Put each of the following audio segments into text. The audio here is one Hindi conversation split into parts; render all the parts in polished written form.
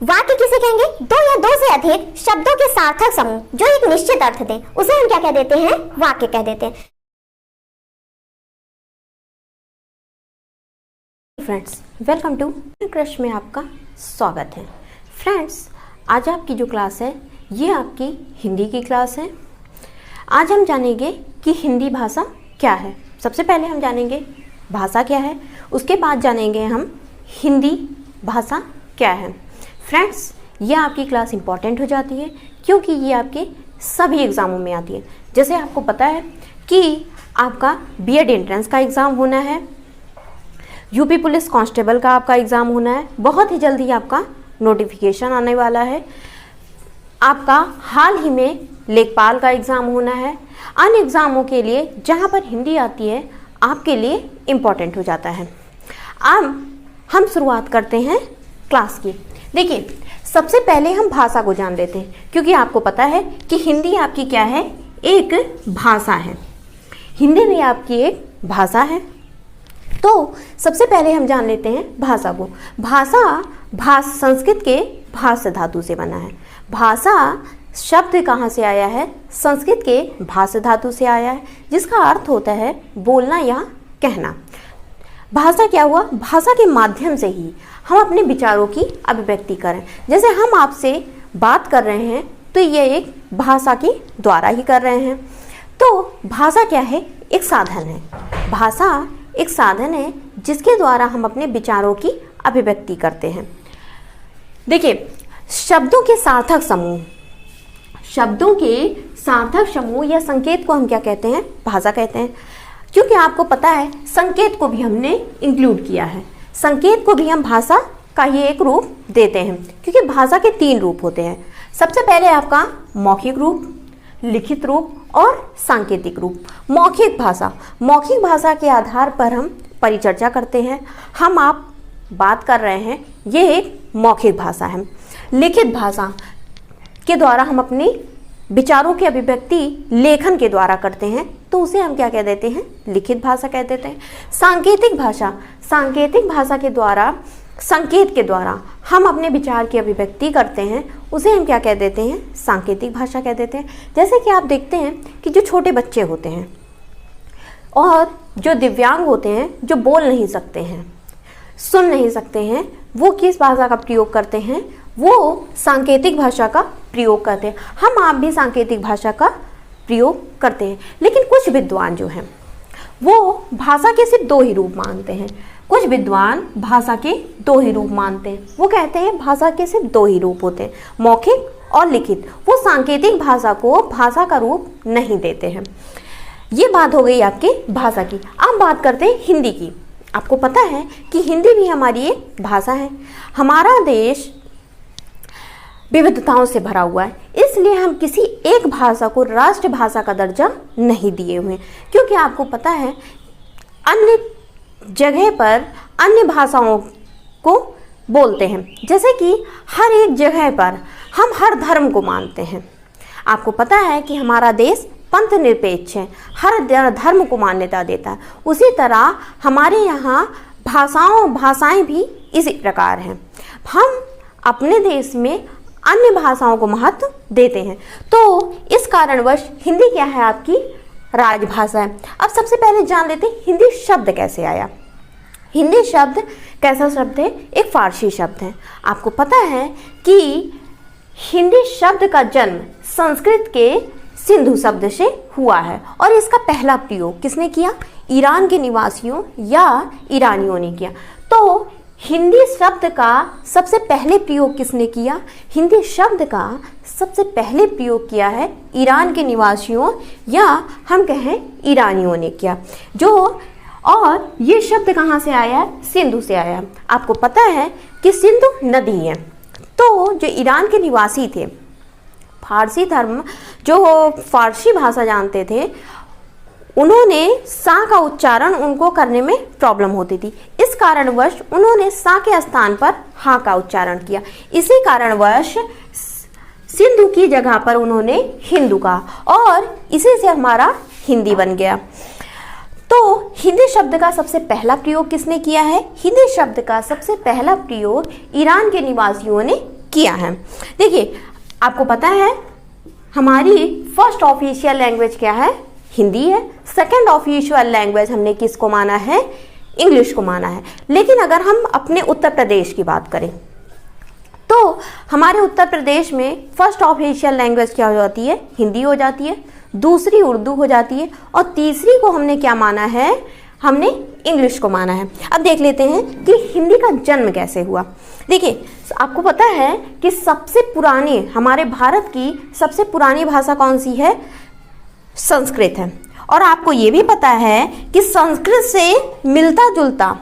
वाक्य किसे कहेंगे? दो या दो से अधिक शब्दों के सार्थक समूह जो एक निश्चित अर्थ दे, उसे हम क्या कह देते हैं? वाक्य कह देते हैं। फ्रेंड्स, वेलकम टू क्रश में आपका स्वागत है। फ्रेंड्स, आज आपकी जो क्लास है ये आपकी हिंदी की क्लास है। आज हम जानेंगे कि हिंदी भाषा क्या है। सबसे पहले हम जानेंगे भाषा क्या है, उसके बाद जानेंगे हम हिंदी भाषा क्या है। फ्रेंड्स, ये आपकी क्लास इम्पॉर्टेंट हो जाती है क्योंकि ये आपके सभी एग्ज़ामों में आती है। जैसे आपको पता है कि आपका बीएड एंट्रेंस का एग्ज़ाम होना है, यूपी पुलिस कांस्टेबल का आपका एग्ज़ाम होना है, बहुत ही जल्दी आपका नोटिफिकेशन आने वाला है, आपका हाल ही में लेखपाल का एग्ज़ाम होना है। अन्य एग्ज़ामों के लिए जहाँ पर हिंदी आती है आपके लिए इम्पॉर्टेंट हो जाता है। अब हम शुरुआत करते हैं क्लास की। देखिए, सबसे पहले हम भाषा को जान लेते हैं क्योंकि आपको पता है कि हिंदी आपकी क्या है? एक भाषा है। हिंदी भी आपकी एक भाषा है। तो सबसे पहले हम जान लेते हैं भाषा को। भाषा संस्कृत के भाष्य धातु से बना है। भाषा शब्द कहाँ से आया है? संस्कृत के भाष्य धातु से आया है, जिसका अर्थ होता है बोलना या कहना। भाषा क्या हुआ? भाषा के माध्यम से ही हम अपने विचारों की अभिव्यक्ति करें। जैसे हम आपसे बात कर रहे हैं तो ये एक भाषा के द्वारा ही कर रहे हैं। तो भाषा क्या है? एक साधन है। भाषा एक साधन है जिसके द्वारा हम अपने विचारों की अभिव्यक्ति करते हैं। देखिए, शब्दों के सार्थक समूह या संकेत को हम क्या कहते हैं? भाषा कहते हैं। क्योंकि आपको पता है संकेत को भी हमने इंक्लूड किया है। संकेत को भी हम भाषा का ही एक रूप देते हैं क्योंकि भाषा के 3 रूप होते हैं। सबसे पहले आपका मौखिक रूप, लिखित रूप और सांकेतिक रूप। मौखिक भाषा के आधार पर हम परिचर्चा करते हैं। आप बात कर रहे हैं, ये एक मौखिक भाषा है। लिखित भाषा के द्वारा हम अपनी विचारों की अभिव्यक्ति लेखन के द्वारा करते हैं, तो उसे हम क्या कह देते हैं? लिखित भाषा कह देते हैं। सांकेतिक भाषा के द्वारा, संकेत के द्वारा हम अपने विचार की अभिव्यक्ति करते हैं, उसे हम क्या कह देते हैं? सांकेतिक भाषा कह देते हैं। जैसे कि आप देखते हैं कि जो छोटे बच्चे होते हैं और जो दिव्यांग होते हैं, जो बोल नहीं सकते हैं, सुन नहीं सकते हैं, वो किस भाषा का प्रयोग करते हैं? वो सांकेतिक भाषा का प्रयोग करते हैं। आप भी सांकेतिक भाषा का प्रयोग करते हैं। लेकिन कुछ विद्वान जो हैं वो भाषा के सिर्फ 2 ही रूप मानते हैं। कुछ विद्वान भाषा के 2 ही रूप मानते हैं। वो कहते हैं भाषा के सिर्फ 2 ही रूप होते हैं, मौखिक और लिखित। वो सांकेतिक भाषा को भाषा का रूप नहीं देते हैं। ये बात हो गई आपकी भाषा की। अब बात करते हैं हिंदी की। आपको पता है कि हिंदी भी हमारी एक भाषा है। हमारा देश विविधताओं से भरा हुआ है, इसलिए हम किसी एक भाषा को राष्ट्रभाषा का दर्जा नहीं दिए हुए, क्योंकि आपको पता है अन्य जगह पर अन्य भाषाओं को बोलते हैं। जैसे कि हर एक जगह पर हम हर धर्म को मानते हैं। आपको पता है कि हमारा देश पंथ निरपेक्ष है, हर धर्म को मान्यता देता है। उसी तरह हमारे यहाँ भाषाएं भी इसी प्रकार हैं। हम अपने देश में अन्य भाषाओं को महत्व देते हैं। तो इस कारणवश हिंदी क्या है? आपकी राजभाषा है। अब सबसे पहले जान लेते हैं हिंदी शब्द कैसे आया। हिंदी शब्द कैसा शब्द है? एक फारसी शब्द है। आपको पता है कि हिंदी शब्द का जन्म संस्कृत के सिंधु शब्द से हुआ है और इसका पहला प्रयोग किसने किया? ईरान के निवासियों या ईरानियों ने किया। तो हिंदी शब्द का सबसे पहले प्रयोग किसने किया? हिंदी शब्द का सबसे पहले प्रयोग किया है ईरान के निवासियों या हम कहें ईरानियों ने किया। और ये शब्द कहाँ से आया है? सिंधु से आया है। आपको पता है कि सिंधु नदी है। तो जो ईरान के निवासी थे, फारसी धर्म जो फारसी भाषा जानते थे, उन्होंने सा का उच्चारण उनको करने में प्रॉब्लम होती थी। इस कारणवश उन्होंने सा के स्थान पर हा का उच्चारण किया। इसी कारणवश सिंधु की जगह पर उन्होंने हिंदू कहा और इसी से हमारा हिंदी बन गया। तो हिंदी शब्द का सबसे पहला प्रयोग किसने किया है? हिंदी शब्द का सबसे पहला प्रयोग ईरान के निवासियों ने किया है। देखिए, आपको पता है हमारी फर्स्ट ऑफिशियल लैंग्वेज क्या है? हिंदी है। सेकंड ऑफिशियल लैंग्वेज हमने किसको माना है? इंग्लिश को माना है। लेकिन अगर हम अपने उत्तर प्रदेश की बात करें तो हमारे उत्तर प्रदेश में फर्स्ट ऑफिशियल लैंग्वेज क्या हो जाती है? हिंदी हो जाती है, दूसरी उर्दू हो जाती है और तीसरी को हमने क्या माना है? हमने इंग्लिश को माना है। अब देख लेते हैं कि हिंदी का जन्म कैसे हुआ। देखिए, आपको पता है कि सबसे पुरानी, हमारे भारत की सबसे पुरानी भाषा कौन सी है? संस्कृत है। और आपको ये भी पता है कि संस्कृत से मिलता जुलता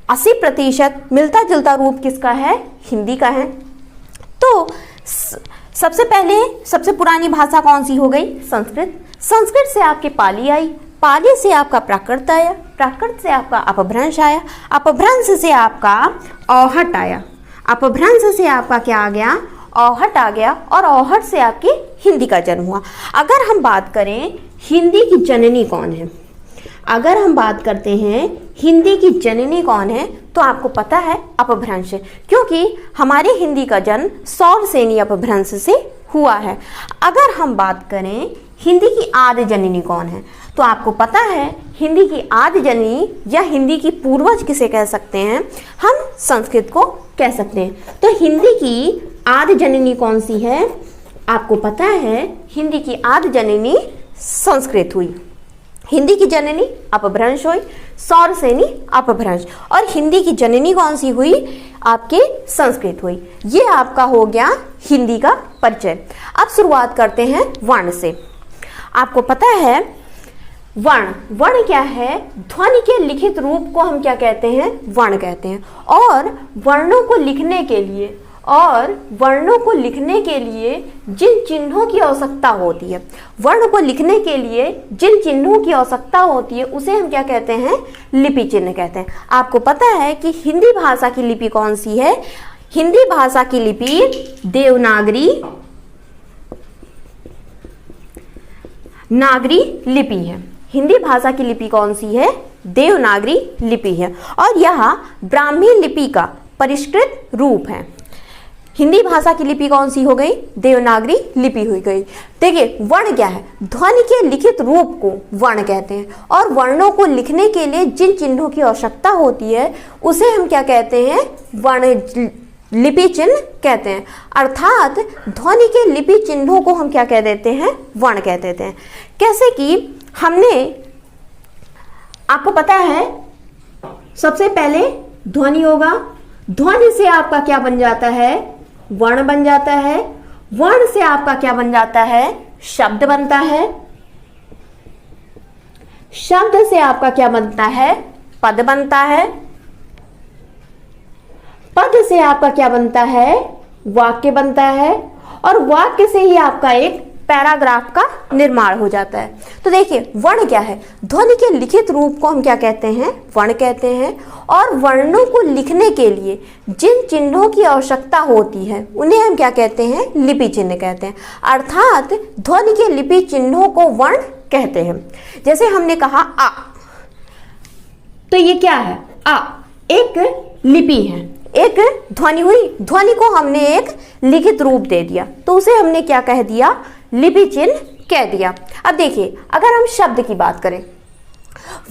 80% मिलता जुलता रूप किसका है? हिंदी का है। तो सबसे पहले सबसे पुरानी भाषा कौन सी हो गई? संस्कृत। संस्कृत से आपके पाली आई, पाली से आपका प्राकृत आया, प्राकृत से आपका अपभ्रंश आया, अपभ्रंश से आपका औहट आया, अपभ्रंश से आपका क्या आ गया? औहट आ गया और औहट से आपकी हिंदी का जन्म हुआ। अगर हम बात करें हिंदी की जननी कौन है, अगर हम बात करते हैं हिंदी की जननी कौन है, तो आपको पता है अपभ्रंश, क्योंकि हमारे हिंदी का जन्म सौरसेनी अपभ्रंश से हुआ है। अगर हम बात करें हिंदी की आदि जननी कौन है, तो आपको पता है हिंदी की आदि जननी या हिंदी की पूर्वज किसे कह सकते हैं? हम संस्कृत को कह सकते हैं। तो हिंदी की आदि जननी कौन सी है? आपको पता है हिंदी की आदि जननी संस्कृत हुई। हिंदी की जननी अपभ्रंश हुई, सौरसेनी अपभ्रंश, और हिंदी की जननी कौन सी हुई? आपके संस्कृत हुई। ये आपका हो गया हिंदी का परिचय। अब शुरुआत करते हैं वर्ण से। आपको पता है वर्ण क्या है? ध्वनि के लिखित रूप को हम क्या कहते हैं? वर्ण कहते हैं। और वर्णों को लिखने के लिए जिन चिन्हों की आवश्यकता होती है, वर्ण को लिखने के लिए जिन चिन्हों की आवश्यकता होती है उसे हम क्या कहते हैं? लिपि चिन्ह कहते हैं। आपको पता है कि हिंदी भाषा की लिपि कौन सी है? हिंदी भाषा की लिपि देवनागरी लिपि है। हिंदी भाषा की लिपि कौन सी है? देवनागरी लिपि है। और यह ब्राह्मी लिपि का परिष्कृत रूप है। हिंदी भाषा की लिपि कौन सी हो गई? देवनागरी लिपि हो गई। देखिए, वर्ण क्या है? ध्वनि के लिखित रूप को वर्ण कहते हैं, और वर्णों को लिखने के लिए जिन चिन्हों की आवश्यकता होती है उसे हम क्या कहते हैं? वर्ण लिपि चिन्ह कहते हैं। अर्थात ध्वनि के लिपि चिन्हों को हम क्या कह देते हैं? वर्ण कह देते हैं। कैसे कि हमने, आपको पता है सबसे पहले ध्वनि होगा, ध्वनि से आपका क्या बन जाता है? वर्ण बन जाता है। वर्ण से आपका क्या बन जाता है? शब्द बनता है। शब्द से आपका क्या बनता है? पद बनता है। पद से आपका क्या बनता है? वाक्य बनता है। और वाक्य से ही आपका एक पैराग्राफ का निर्माण हो जाता है। तो देखिए, वर्ण क्या है? ध्वनि के लिखित रूप को हम क्या कहते हैं? वर्ण कहते हैं। और वर्णों को लिखने के लिए जिन चिन्हों की आवश्यकता होती है उन्हें हम क्या कहते हैं? लिपि चिन्ह कहते हैं। अर्थात ध्वनि के लिपि चिन्हों को वर्ण कहते हैं। जैसे हमने कहा आ, तो ये क्या है? आ एक लिपि है, एक ध्वनि हुई। ध्वनि को हमने एक लिखित रूप दे दिया, तो उसे हमने क्या कह दिया? लिपि चिन्ह कह दिया। अब देखिए, अगर हम शब्द की बात करें,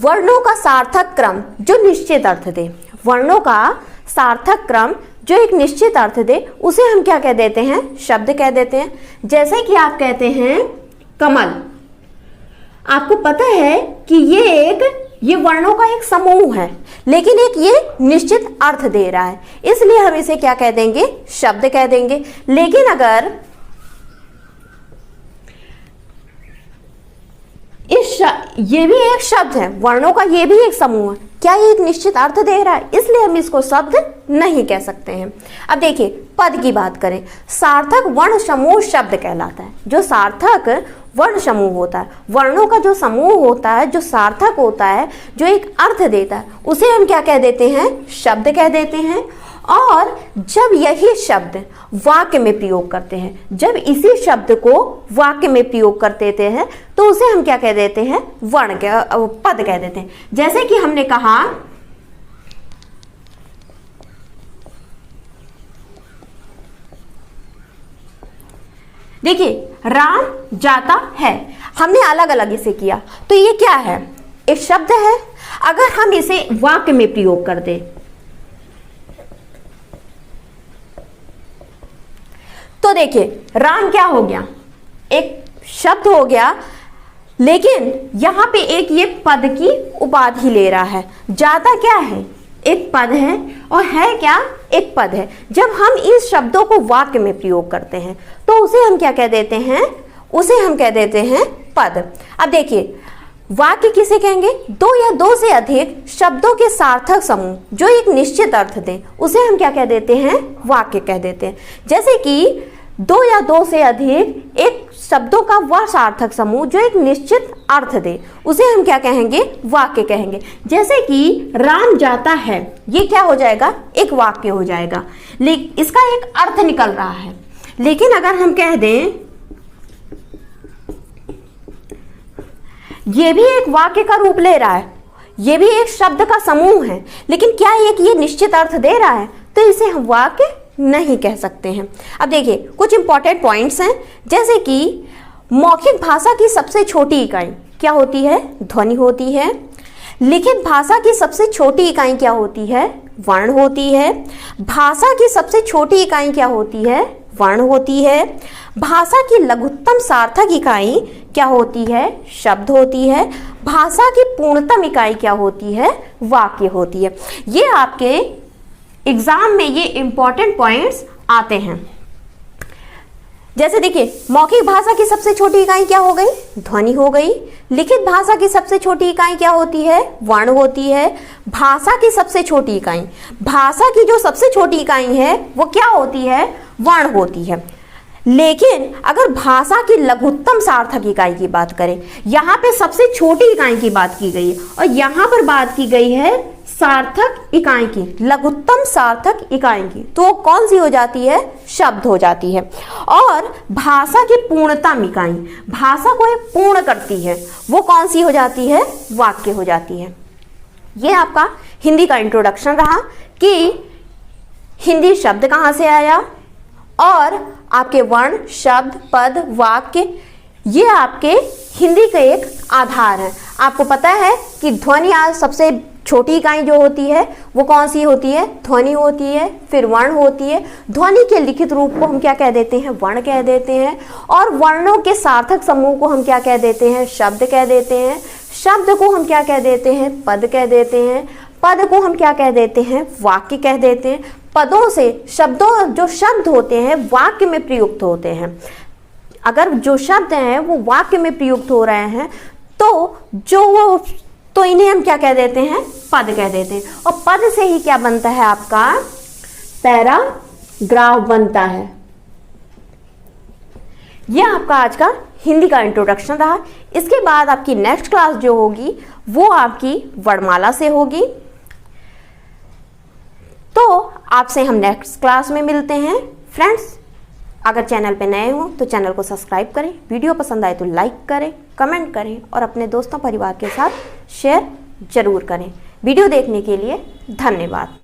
वर्णों का सार्थक क्रम जो निश्चित अर्थ दे, वर्णों का सार्थक क्रम जो एक निश्चित अर्थ दे, उसे हम क्या कह देते हैं? शब्द कह देते हैं। जैसे कि आप कहते हैं कमल। आपको पता है कि ये वर्णों का एक समूह है, लेकिन एक ये निश्चित अर्थ दे रहा है, इसलिए हम इसे क्या कह देंगे? शब्द कह देंगे। लेकिन अगर ये भी एक शब्द है, वर्णों का ये भी एक समूह है, क्या ये एक निश्चित अर्थ दे रहा है? इसलिए हम इसको शब्द नहीं कह सकते हैं। अब देखिए, पद की बात करें, सार्थक वर्ण समूह शब्द कहलाता है। जो सार्थक वर्ण समूह होता है, वर्णों का जो समूह होता है, जो सार्थक होता है, जो एक अर्थ देता है, उसे हम क्या कह देते हैं? शब्द कह देते हैं। और जब यही शब्द वाक्य में प्रयोग करते हैं, जब इसी शब्द को वाक्य में प्रयोग कर देते हैं, तो उसे हम क्या कह देते हैं? पद कह देते हैं। जैसे कि हमने कहा देखिए, राम जाता है, हमने अलग अलग इसे किया, तो ये क्या है? एक शब्द है। अगर हम इसे वाक्य में प्रयोग कर दें तो देखिए, राम क्या हो गया? एक शब्द हो गया, लेकिन यहां पे एक ये पद की उपाधि ले रहा है। जाता क्या है? एक पद है, और है क्या? एक पद है। जब हम इस शब्दों को वाक्य में प्रयोग करते हैं तो उसे हम क्या कह देते हैं? उसे हम कह देते हैं पद। अब देखिए, वाक्य किसे कहेंगे? दो या दो से अधिक शब्दों के सार्थक समूह जो एक निश्चित अर्थ दें, उसे हम क्या कह देते हैं? वाक्य कह देते हैं। जैसे कि दो या दो से अधिक एक शब्दों का वह सार्थक समूह जो एक निश्चित अर्थ दे, उसे हम क्या कहेंगे? वाक्य कहेंगे। जैसे कि राम जाता है, ये क्या हो जाएगा? एक वाक्य हो जाएगा, लेकिन इसका एक अर्थ निकल रहा है। लेकिन अगर हम कह दें, ये भी एक वाक्य का रूप ले रहा है, ये भी एक शब्द का समूह है, लेकिन क्या ये निश्चित अर्थ दे रहा है? तो इसे हम वाक्य नहीं कह सकते हैं। अब देखिए, कुछ इंपॉर्टेंट पॉइंट्स हैं, जैसे कि मौखिक भाषा की सबसे छोटी इकाई क्या होती है? ध्वनि होती है। लिखित भाषा की सबसे छोटी इकाई क्या होती है? वर्ण होती है। भाषा की सबसे छोटी इकाई क्या होती है? वर्ण होती है। भाषा की लघुत्तम सार्थक इकाई क्या होती है? शब्द होती है। भाषा की पूर्णतम इकाई क्या होती है? वाक्य होती है। ये आपके एग्जाम में ये इंपॉर्टेंट पॉइंट्स आते हैं। जैसे देखिए, मौखिक भाषा की सबसे छोटी इकाई क्या हो गई? ध्वनि हो गई। लिखित भाषा की सबसे छोटी इकाई क्या होती है? वर्ण होती है। भाषा की सबसे छोटी इकाई, भाषा की जो सबसे छोटी इकाई है वो क्या होती है? वर्ण होती है। लेकिन अगर भाषा की लघुत्तम सार्थक इकाई की बात करें, यहाँ पे सबसे छोटी इकाई की बात की गई है और यहाँ पर बात की गई है सार्थक इकाई की, लघुत्तम सार्थक इकाई की, तो कौन सी हो जाती है? शब्द हो जाती है। और भाषा की पूर्णतम इकाई, भाषा को एक पूर्ण करती है, वो कौन सी हो जाती है? वाक्य हो जाती है। ये आपका हिंदी का इंट्रोडक्शन रहा कि हिंदी शब्द कहाँ से आया और आपके वर्ण, शब्द, पद, वाक्य, ये आपके हिंदी का एक आधार है। आपको पता है कि ध्वनि आज सबसे छोटी इकाई जो होती है वो कौन सी होती है? ध्वनि होती है, फिर वर्ण होती है। ध्वनि के लिखित रूप को हम क्या कह देते हैं? वर्ण कह देते हैं। और वर्णों के सार्थक समूह को हम क्या कह देते हैं? शब्द कह देते हैं। शब्द को हम क्या कह देते हैं? पद कह देते हैं। पद को हम क्या कह देते हैं? वाक्य कह देते हैं। पदों से शब्दों, जो शब्द होते हैं वाक्य में प्रयुक्त होते हैं। अगर जो शब्द हैं वो वाक्य में प्रयुक्त हो रहे हैं तो इन्हें हम क्या कह देते हैं? पद कह देते हैं। और पद से ही क्या बनता है? आपका पैराग्राफ बनता है। यह आपका आज का हिंदी का इंट्रोडक्शन रहा। इसके बाद आपकी नेक्स्ट क्लास जो होगी वो आपकी वर्णमाला से होगी। तो आपसे हम नेक्स्ट क्लास में मिलते हैं। फ्रेंड्स, अगर चैनल पे नए हो तो चैनल को सब्सक्राइब करें, वीडियो पसंद आए तो लाइक करें, कमेंट करें और अपने दोस्तों परिवार के साथ शेयर जरूर करें। वीडियो देखने के लिए धन्यवाद।